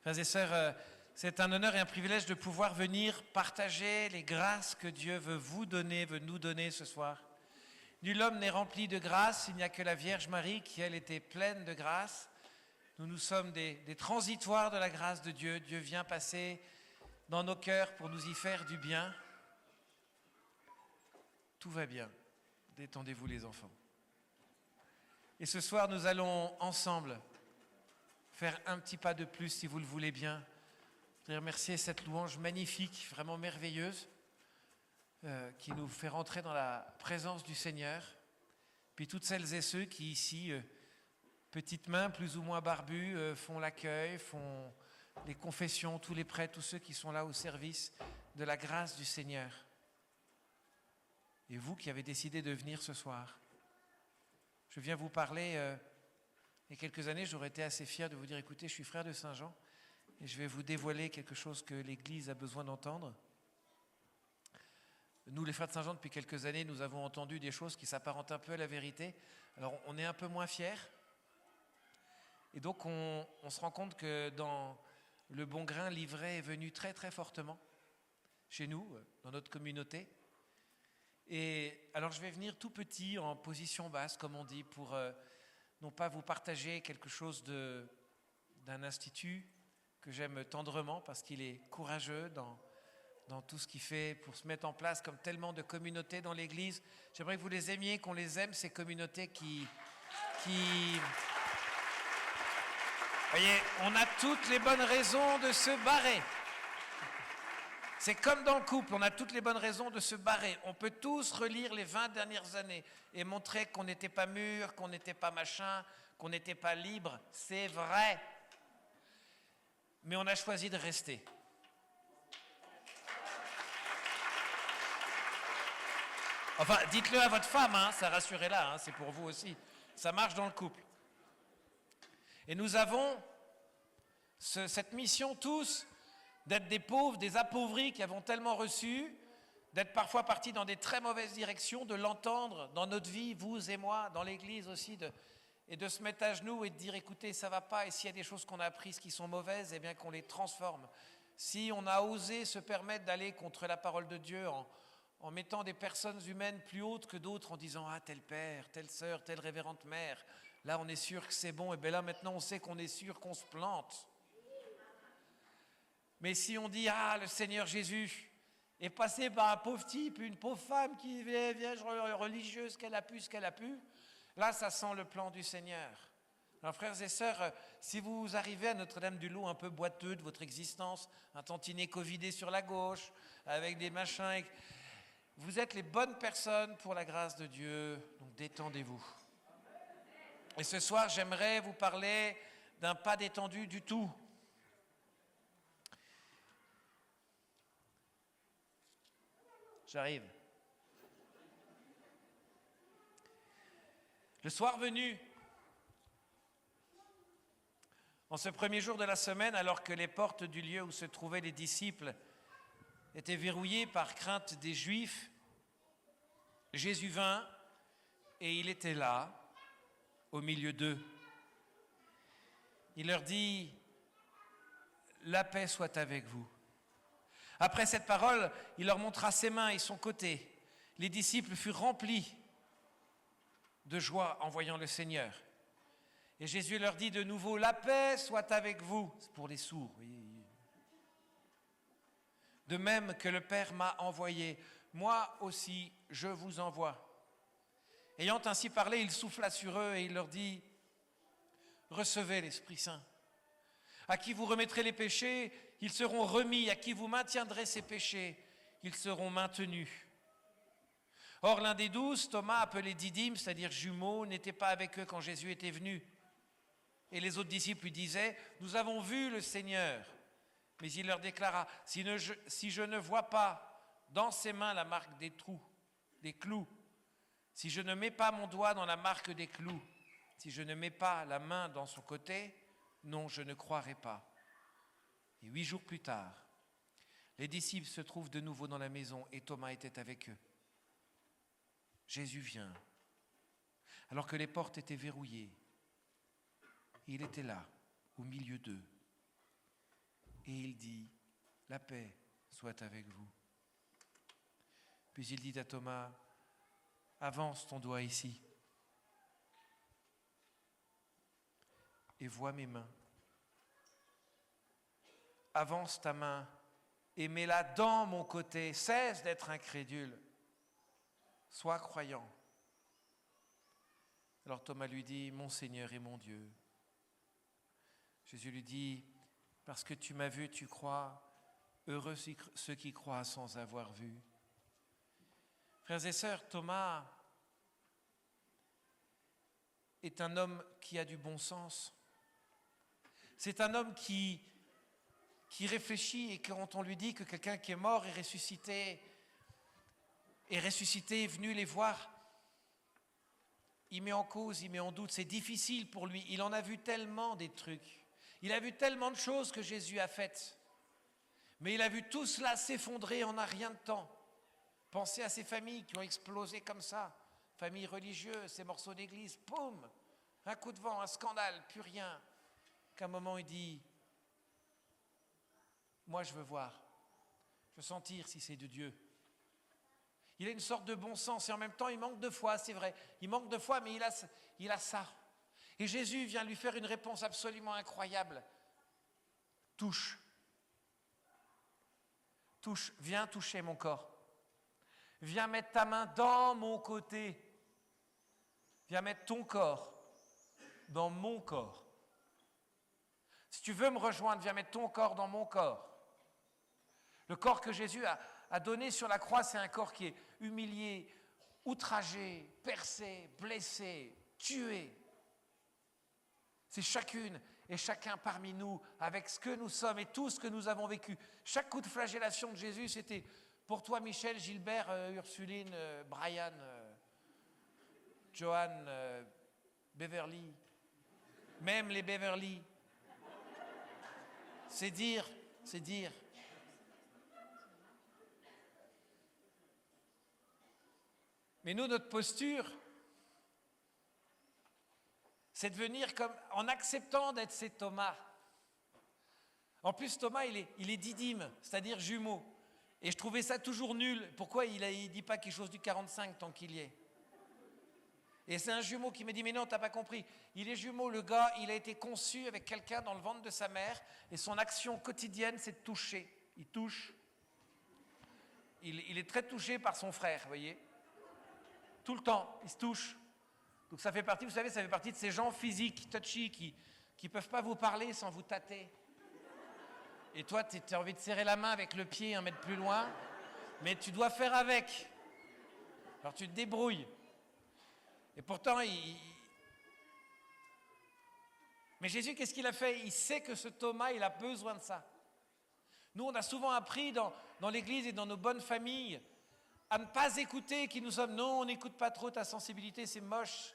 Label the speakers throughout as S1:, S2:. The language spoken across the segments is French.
S1: Frères et sœurs, c'est un honneur et un privilège de pouvoir venir partager les grâces que Dieu veut vous donner, veut nous donner ce soir. Nul homme n'est rempli de grâce, il n'y a que la Vierge Marie qui, elle, était pleine de grâce. Nous sommes des transitoires de la grâce de Dieu. Dieu vient passer dans nos cœurs pour nous y faire du bien. Tout va bien. Détendez-vous les enfants. Et ce soir, nous allons ensemble faire un petit pas de plus, si vous le voulez bien. Je voudrais remercier cette louange magnifique, vraiment merveilleuse, qui nous fait rentrer dans la présence du Seigneur. Puis toutes celles et ceux qui ici, petites mains plus ou moins barbues, font l'accueil, font les confessions, tous les prêtres, tous ceux qui sont là au service de la grâce du Seigneur. Et vous qui avez décidé de venir ce soir, je viens vous parler. Il y a quelques années, j'aurais été assez fier de vous dire, écoutez, je suis frère de Saint Jean et je vais vous dévoiler quelque chose que l'Église a besoin d'entendre. Nous, les frères de Saint Jean, depuis quelques années, nous avons entendu des choses qui s'apparentent un peu à la vérité. Alors, on est un peu moins fiers. Et donc, on se rend compte que dans le bon grain, l'ivraie est venu très, très fortement chez nous, dans notre communauté. Et alors, je vais venir tout petit, en position basse, comme on dit, pour non pas vous partager quelque chose d'un institut que j'aime tendrement parce qu'il est courageux dans tout ce qu'il fait pour se mettre en place comme tellement de communautés dans l'Église. J'aimerais que vous les aimiez, qu'on les aime, ces communautés qui... Vous voyez, on a toutes les bonnes raisons de se barrer. C'est comme dans le couple, on a toutes les bonnes raisons de se barrer. On peut tous relire les 20 dernières années et montrer qu'on n'était pas mûr, qu'on n'était pas machin, qu'on n'était pas libre. C'est vrai. Mais on a choisi de rester. Enfin, dites-le à votre femme, hein, ça rassurez-la, hein, c'est pour vous aussi. Ça marche dans le couple. Et nous avons cette mission tous, d'être des pauvres, des appauvris qui avons tellement reçu, d'être parfois partis dans des très mauvaises directions, de l'entendre dans notre vie, vous et moi, dans l'Église aussi, et de se mettre à genoux et de dire, écoutez, ça va pas, et s'il y a des choses qu'on a apprises qui sont mauvaises, eh bien qu'on les transforme. Si on a osé se permettre d'aller contre la parole de Dieu en mettant des personnes humaines plus hautes que d'autres, en disant, ah, tel père, telle sœur, telle révérende mère, là on est sûr que c'est bon, et bien là maintenant on sait qu'on est sûr qu'on se plante. Mais si on dit, ah, le Seigneur Jésus est passé par un pauvre type, une pauvre femme qui est vierge religieuse, qu'elle a pu, là, ça sent le plan du Seigneur. Alors, frères et sœurs, si vous arrivez à Notre-Dame-du-Lot un peu boiteux de votre existence, un tantinet covidé sur la gauche, avec des machins, vous êtes les bonnes personnes pour la grâce de Dieu, donc détendez-vous. Et ce soir, j'aimerais vous parler d'un pas détendu du tout. J'arrive. Le soir venu, en ce premier jour de la semaine, alors que les portes du lieu où se trouvaient les disciples étaient verrouillées par crainte des Juifs, Jésus vint et il était là, au milieu d'eux. Il leur dit, « La paix soit avec vous. » Après cette parole, il leur montra ses mains et son côté. Les disciples furent remplis de joie en voyant le Seigneur. Et Jésus leur dit de nouveau, « La paix soit avec vous. » C'est pour les sourds. Oui. De même que le Père m'a envoyé, moi aussi je vous envoie. Ayant ainsi parlé, il souffla sur eux et il leur dit, « Recevez l'Esprit Saint. À qui vous remettrez les péchés, ils seront remis. À qui vous maintiendrez ces péchés, ils seront maintenus. » Or, l'un des 12, Thomas, appelé Didyme, c'est-à-dire jumeau, n'était pas avec eux quand Jésus était venu. Et les autres disciples lui disaient, « Nous avons vu le Seigneur. » Mais il leur déclara, « Si je ne vois pas dans ses mains la marque des trous, des clous, si je ne mets pas mon doigt dans la marque des clous, si je ne mets pas la main dans son côté, non, je ne croirai pas. » Et 8 jours plus tard, les disciples se trouvent de nouveau dans la maison et Thomas était avec eux. Jésus vient, alors que les portes étaient verrouillées. Il était là, au milieu d'eux. et il dit, la paix soit avec vous. Puis il dit à Thomas, avance ton doigt ici et vois mes mains. Avance ta main et mets-la dans mon côté. Cesse d'être incrédule. Sois croyant. Alors Thomas lui dit, mon Seigneur et mon Dieu. Jésus lui dit, parce que tu m'as vu, tu crois. Heureux ceux qui croient sans avoir vu. Frères et sœurs, Thomas est un homme qui a du bon sens. C'est un homme qui réfléchit, et quand on lui dit que quelqu'un qui est mort est ressuscité, est venu les voir, il met en cause, il met en doute, c'est difficile pour lui. Il en a vu tellement des trucs. Il a vu tellement de choses que Jésus a faites. Mais il a vu tout cela s'effondrer en un rien de temps. Pensez à ces familles qui ont explosé comme ça. Familles religieuses, ces morceaux d'église, poum, un coup de vent, un scandale, plus rien. Qu'à un moment il dit, moi je veux voir, je veux sentir si c'est de Dieu. Il a une sorte de bon sens et en même temps il manque de foi, c'est vrai. Il manque de foi, mais il a ça. Et Jésus vient lui faire une réponse absolument incroyable. Touche, viens toucher mon corps. Viens mettre ta main dans mon côté. Viens mettre ton corps dans mon corps. Si tu veux me rejoindre, viens mettre ton corps dans mon corps. Le corps que Jésus a donné sur la croix, c'est un corps qui est humilié, outragé, percé, blessé, tué. C'est chacune et chacun parmi nous, avec ce que nous sommes et tout ce que nous avons vécu. Chaque coup de flagellation de Jésus, c'était pour toi, Michel, Gilbert, Ursuline, Brian, Johan, Beverly, même les Beverly. C'est dire. Mais nous, notre posture, c'est de venir comme en acceptant d'être ces Thomas. En plus, Thomas, il est didyme, c'est-à-dire jumeau. Et je trouvais ça toujours nul. Pourquoi il ne dit pas quelque chose du 45 tant qu'il y est? Et c'est un jumeau qui me dit, mais non, tu n'as pas compris. Il est jumeau, le gars, il a été conçu avec quelqu'un dans le ventre de sa mère, et son action quotidienne, c'est de toucher. Il touche. Il est très touché par son frère, vous voyez. Tout le temps, il se touche. Donc ça fait partie, vous savez, ça fait partie de ces gens physiques, touchy, qui ne peuvent pas vous parler sans vous tâter. Et toi, tu as envie de serrer la main avec le pied 1 mètre plus loin, mais tu dois faire avec. Alors tu te débrouilles. Et pourtant, mais Jésus, qu'est-ce qu'il a fait? Il sait que ce Thomas, il a besoin de ça. Nous, on a souvent appris dans l'église et dans nos bonnes familles à ne pas écouter qui nous sommes. Non, on n'écoute pas trop ta sensibilité, c'est moche.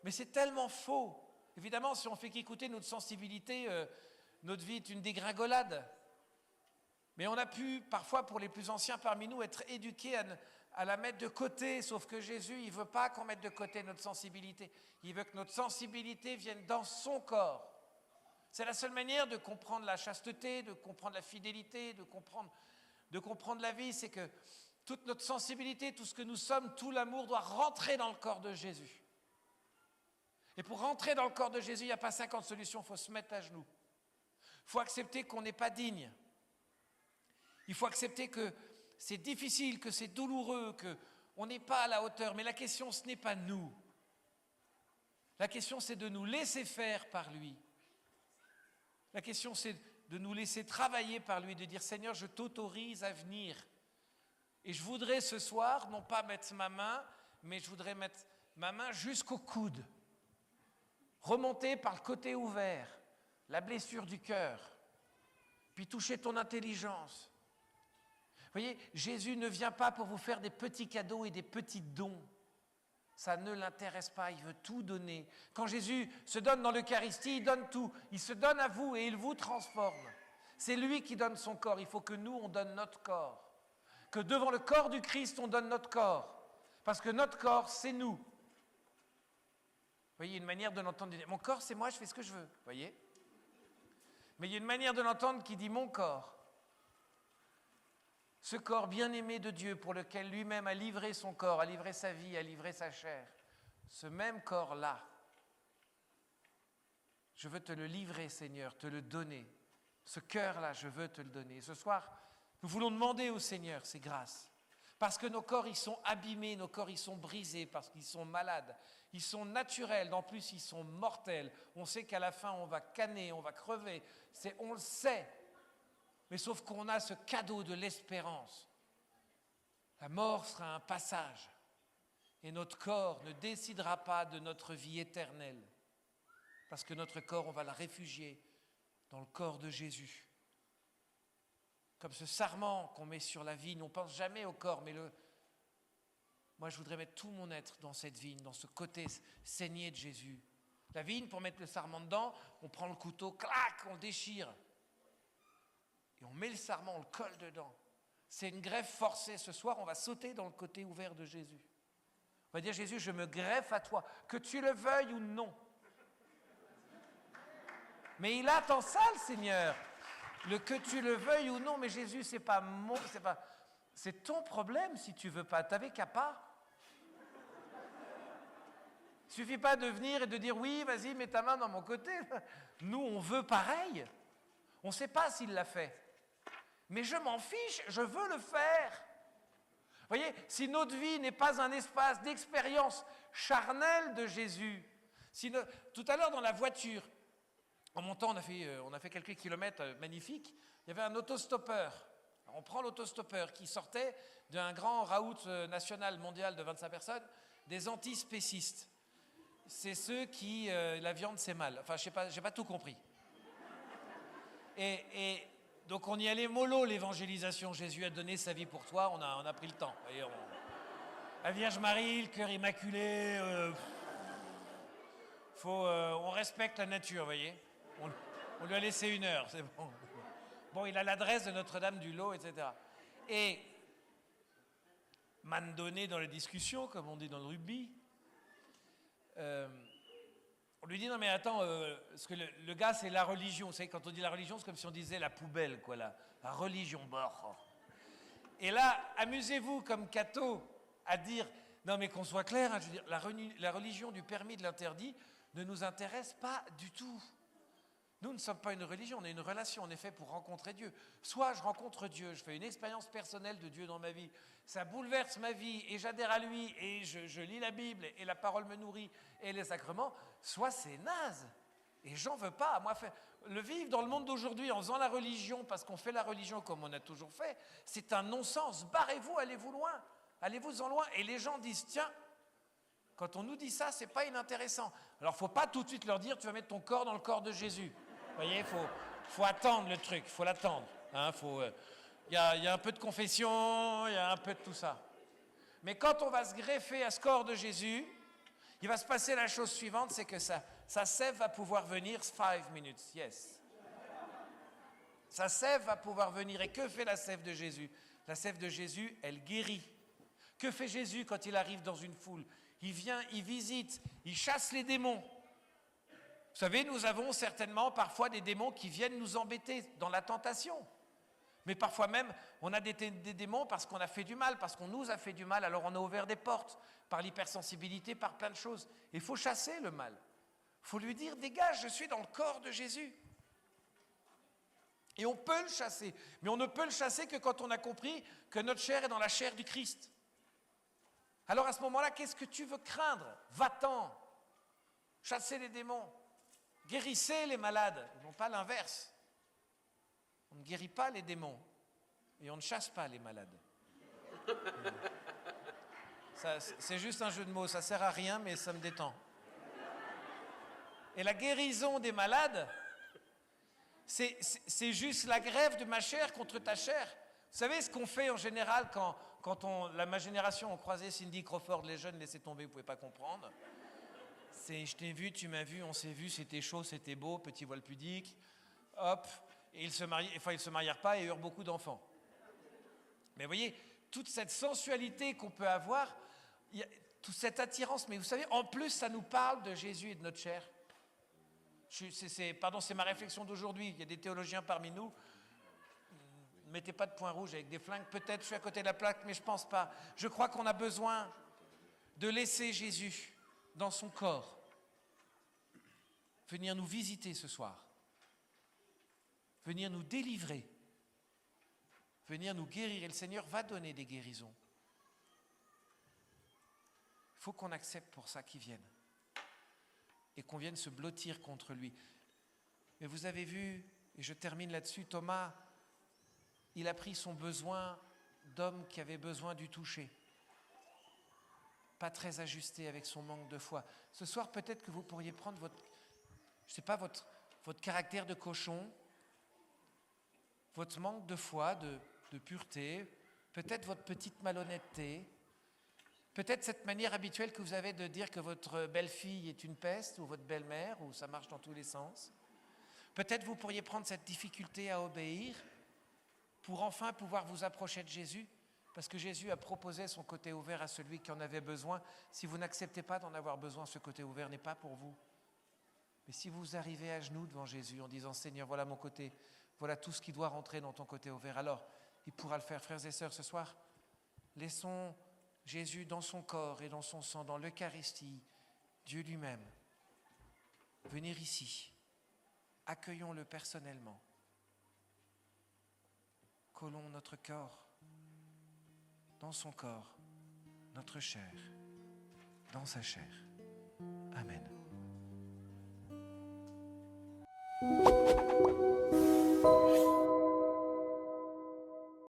S1: Mais c'est tellement faux. Évidemment, si on fait qu'écouter notre sensibilité, notre vie est une dégringolade. Mais on a pu, parfois pour les plus anciens parmi nous, être éduqués à la mettre de côté. Sauf que Jésus, il ne veut pas qu'on mette de côté notre sensibilité. Il veut que notre sensibilité vienne dans son corps. C'est la seule manière de comprendre la chasteté, de comprendre la fidélité, de comprendre la vie. C'est que toute notre sensibilité, tout ce que nous sommes, tout l'amour doit rentrer dans le corps de Jésus. Et pour rentrer dans le corps de Jésus, il n'y a pas 50 solutions, il faut se mettre à genoux. Il faut accepter qu'on n'est pas digne. Il faut accepter que c'est difficile, que c'est douloureux, qu'on n'est pas à la hauteur. Mais la question, ce n'est pas nous. La question, c'est de nous laisser faire par lui. La question, c'est de nous laisser travailler par lui, de dire, Seigneur, je t'autorise à venir. Et je voudrais ce soir, non pas mettre ma main, mais je voudrais mettre ma main jusqu'au coude. Remonter par le côté ouvert, la blessure du cœur, puis toucher ton intelligence. Vous voyez, Jésus ne vient pas pour vous faire des petits cadeaux et des petits dons. Ça ne l'intéresse pas, il veut tout donner. Quand Jésus se donne dans l'Eucharistie, il donne tout. Il se donne à vous et il vous transforme. C'est lui qui donne son corps. Il faut que nous, on donne notre corps. Que devant le corps du Christ, on donne notre corps. Parce que notre corps, c'est nous. Vous voyez, une manière de l'entendre dire, mon corps, c'est moi, je fais ce que je veux. Vous voyez ? Mais il y a une manière de l'entendre qui dit « mon corps ». Ce corps bien-aimé de Dieu pour lequel lui-même a livré son corps, a livré sa vie, a livré sa chair. Ce même corps-là, je veux te le livrer, Seigneur, te le donner. Ce cœur-là, je veux te le donner. Ce soir, nous voulons demander au Seigneur ses grâces. Parce que nos corps, ils sont abîmés, nos corps, ils sont brisés, parce qu'ils sont malades. Ils sont naturels, en plus, ils sont mortels. On sait qu'à la fin, on va canner, on va crever. On le sait. Mais sauf qu'on a ce cadeau de l'espérance. La mort sera un passage. Et notre corps ne décidera pas de notre vie éternelle. Parce que notre corps, on va la réfugier dans le corps de Jésus. Comme ce sarment qu'on met sur la vigne, on ne pense jamais au corps, mais moi je voudrais mettre tout mon être dans cette vigne, dans ce côté saigné de Jésus. La vigne, pour mettre le sarment dedans, on prend le couteau, clac, on déchire. Et on met le sarment, on le colle dedans. C'est une greffe forcée. Ce soir, on va sauter dans le côté ouvert de Jésus. On va dire, Jésus, je me greffe à toi, que tu le veuilles ou non. Mais il attend ça, le Seigneur. Le que tu le veuilles ou non, mais Jésus, c'est ton problème si tu veux pas. T'avais qu'à pas. Il suffit pas de venir et de dire oui, vas-y, mets ta main dans mon côté. Nous, on veut pareil. On ne sait pas s'il l'a fait. Mais je m'en fiche, je veux le faire. Vous voyez, si notre vie n'est pas un espace d'expérience charnelle de Jésus, tout à l'heure dans la voiture, en montant, on a fait quelques kilomètres magnifiques, il y avait un autostoppeur. On prend l'autostoppeur qui sortait d'un grand raout national mondial de 25 personnes, des antispécistes. C'est ceux qui, la viande c'est mal. Enfin, je sais pas, j'ai pas tout compris. Et donc on y allait mollo, l'évangélisation. Jésus a donné sa vie pour toi, on a pris le temps. Voyez, la Vierge Marie, le cœur immaculé, on respecte la nature, vous voyez. On lui a laissé 1 heure, c'est bon. Bon, il a l'adresse de Notre-Dame du Lot, etc. Et man donné dans les discussions, comme on dit dans le rugby, on lui dit, non mais attends, parce que le gars c'est la religion. Vous savez, quand on dit la religion, c'est comme si on disait la poubelle, quoi, la religion. Et là, amusez-vous comme Cato à dire, non mais qu'on soit clair, hein, je veux dire, la religion du permis de l'interdit ne nous intéresse pas du tout. Nous ne sommes pas une religion, on est une relation, on est fait pour rencontrer Dieu. Soit je rencontre Dieu, je fais une expérience personnelle de Dieu dans ma vie, ça bouleverse ma vie et j'adhère à lui et je lis la Bible et la parole me nourrit et les sacrements, soit c'est naze. Et j'en veux pas. Moi, le vivre dans le monde d'aujourd'hui en faisant la religion parce qu'on fait la religion comme on a toujours fait, c'est un non-sens. Barrez-vous, allez-vous loin, allez-vous-en loin. Et les gens disent, tiens, quand on nous dit ça, c'est pas inintéressant. Alors, faut pas tout de suite leur dire, tu vas mettre ton corps dans le corps de Jésus. Vous voyez, faut attendre le truc, faut l'attendre. Hein, y a un peu de confession, il y a un peu de tout ça. Mais quand on va se greffer à ce corps de Jésus, il va se passer la chose suivante, c'est que sa sève va pouvoir venir 5 minutes, yes. Sa sève va pouvoir venir. Et que fait la sève de Jésus? La sève de Jésus, elle guérit. Que fait Jésus quand il arrive dans une foule? Il vient, il visite, il chasse les démons. Vous savez, nous avons certainement parfois des démons qui viennent nous embêter dans la tentation. Mais parfois même, on a des démons parce qu'on a fait du mal, parce qu'on nous a fait du mal, alors on a ouvert des portes par l'hypersensibilité, par plein de choses. Il faut chasser le mal. Il faut lui dire, dégage, je suis dans le corps de Jésus. Et on peut le chasser, mais on ne peut le chasser que quand on a compris que notre chair est dans la chair du Christ. Alors à ce moment-là, qu'est-ce que tu veux craindre? Va-t'en, chassez les démons. Guérissez les malades, non pas l'inverse. On ne guérit pas les démons et on ne chasse pas les malades. Ça, c'est juste un jeu de mots, ça ne sert à rien, mais ça me détend. Et la guérison des malades, c'est juste la greffe de ma chair contre ta chair. Vous savez ce qu'on fait en général quand ma génération, on croisait Cindy Crawford, les jeunes, laissez tomber, vous ne pouvez pas comprendre. C'est je t'ai vu, tu m'as vu, on s'est vu, c'était chaud, c'était beau, petit voile pudique, hop, et ils se marièrent pas et eurent beaucoup d'enfants. Mais vous voyez, toute cette sensualité qu'on peut avoir, toute cette attirance, mais vous savez, en plus, ça nous parle de Jésus et de notre chair. C'est ma réflexion d'aujourd'hui. Il y a des théologiens parmi nous. Ne mettez pas de points rouges avec des flingues. Peut-être je suis à côté de la plaque, mais je ne pense pas. Je crois qu'on a besoin de laisser Jésus dans son corps venir nous visiter ce soir, venir nous délivrer, venir nous guérir. Et le Seigneur va donner des guérisons. Il faut qu'on accepte pour ça qu'il vienne et qu'on vienne se blottir contre lui. Mais vous avez vu, et je termine là-dessus, Thomas, il a pris son besoin d'homme qui avait besoin du toucher. Pas très ajusté avec son manque de foi. Ce soir, peut-être que vous pourriez prendre votre caractère de cochon, votre manque de foi, de pureté, peut-être votre petite malhonnêteté, peut-être cette manière habituelle que vous avez de dire que votre belle-fille est une peste, ou votre belle-mère, ou ça marche dans tous les sens. Peut-être vous pourriez prendre cette difficulté à obéir pour enfin pouvoir vous approcher de Jésus, parce que Jésus a proposé son côté ouvert à celui qui en avait besoin. Si vous n'acceptez pas d'en avoir besoin, ce côté ouvert n'est pas pour vous. Mais si vous arrivez à genoux devant Jésus en disant « Seigneur, voilà mon côté, voilà tout ce qui doit rentrer dans ton côté ouvert », alors il pourra le faire. Frères et sœurs, ce soir, laissons Jésus dans son corps et dans son sang, dans l'Eucharistie, Dieu lui-même, venir ici. Accueillons-le personnellement. Collons notre corps dans son corps, notre chair dans sa chair. Amen.